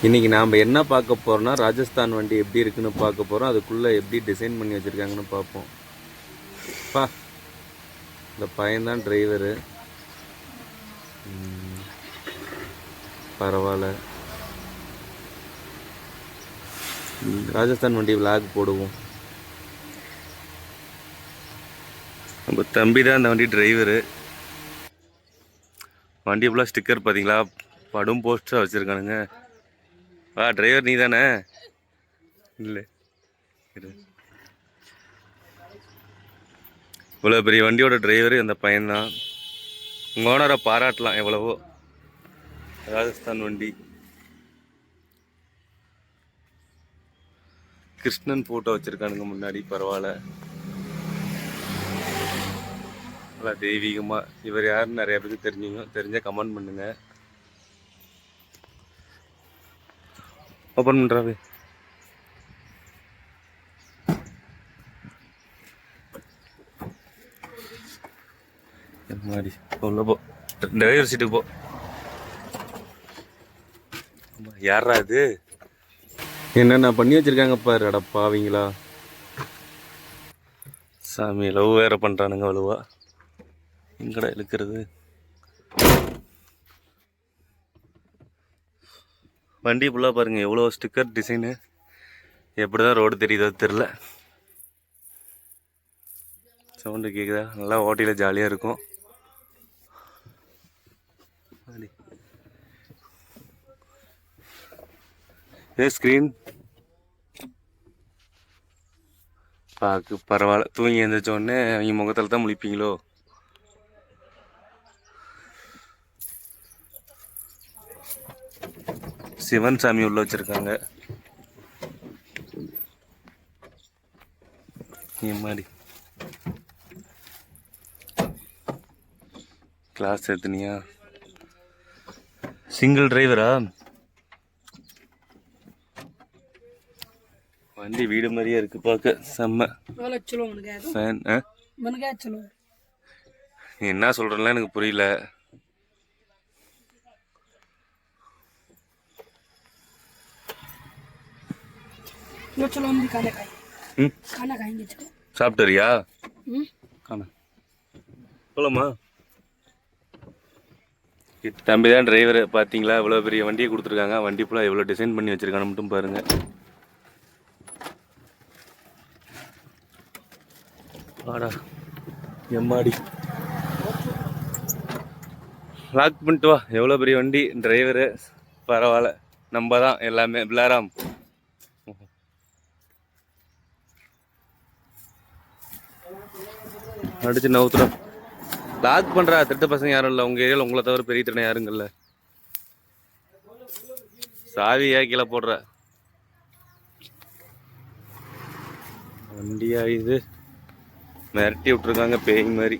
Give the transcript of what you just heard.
இன்றைக்கி நாம் என்ன பார்க்க போகிறோம்னா ராஜஸ்தான் வண்டி எப்படி இருக்குன்னு பார்க்க போகிறோம். அதுக்குள்ளே எப்படி டிசைன் பண்ணி வச்சுருக்காங்கன்னு பார்ப்போம். இந்த பையன்தான் டிரைவரு. பரவாயில்ல. ராஜஸ்தான் வண்டி விளாக் போடுவோம். நம்ம தம்பி தான் அந்த வண்டி டிரைவரு. வண்டி ஃபுல்லாக ஸ்டிக்கர் பார்த்தீங்களா, படும் போஸ்டராக வச்சுருக்கானுங்க. டிரைவர் நீ தானே? இல்லை, இவ்வளோ பெரிய வண்டியோட டிரைவரு அந்த பையன்தான். உங்கள் ஓனரை பாராட்டலாம் எவ்வளவோ. ராஜஸ்தான் வண்டி. கிருஷ்ணன் ஃபோட்டோ வச்சுருக்கானுங்க முன்னாடி. பரவாயில்ல, நல்லா தெய்வீகமாக. இவர் யாருன்னு நிறைய பேருக்கு தெரிஞ்சால் கமெண்ட் பண்ணுங்க. ஓப்பன் பண்ணுறாவே. மாதிரி உள்ள போ, டிரைவர் சீட்டுக்கு போ. யாரா இது? என்னென்ன பண்ணி வச்சிருக்காங்க பாரு. அடப்பாவீங்களா சாமி, லவ் வேற பண்ணுறானுங்க வலுவா. எங்கடா இழுக்கிறது? வண்டி ஃபுல்லாக பாருங்கள் எவ்வளோ ஸ்டிக்கர் டிசைனு. எப்படி தான் ரோடு தெரியுதோ தெரில. சவுண்டு கேட்குதா? நல்லா ஓட்டியில் ஜாலியாக இருக்கும். ஸ்க்ரீன் பார்க்கு பரவாயில்ல. தூங்கி எழுந்திரிச்சோடனே அவங்க முகத்தில் தான் முழிப்பீங்களோ. சிவன் சாமி உள்ள வச்சிருக்காங்க. மாதிரி கிளாஸ் எடுத்துனியா? சிங்கிள் டிரைவரா? வண்டி வீடு மாதிரியே இருக்கு பார்க்க. செம்ம ஃபேன். என்ன சொல்றேன்ல எனக்கு புரியல. சாப்பிட்டறியா? போலாமா? தம்பி தான் டிரைவர். பார்த்தீங்களா இவ்வளோ பெரிய வண்டியை கொடுத்துருக்காங்க. வண்டி ஃபுல்லாக எவ்வளோ டிசைன் பண்ணி வச்சுருக்கான்னு மட்டும் பாருங்க. வாடா எம்மாடி, லாக் பண்ணிட்டு வா. எவ்வளோ பெரிய வண்டி, டிரைவரு. பரவாயில்ல, நம்ம தான் எல்லாமே. பிளாராம் அடிச்சு நவுத்துறோம். லாக் பண்ணுறா. திருட்டு பசங்க யாரும் இல்லை உங்கள் ஏரியாவில். உங்களை தவிர பெரிய திறனை யாருங்கல்ல. சாவியா கீழே போடுற வண்டியா இது? மிரட்டி விட்டுருக்காங்க பேய் மாதிரி.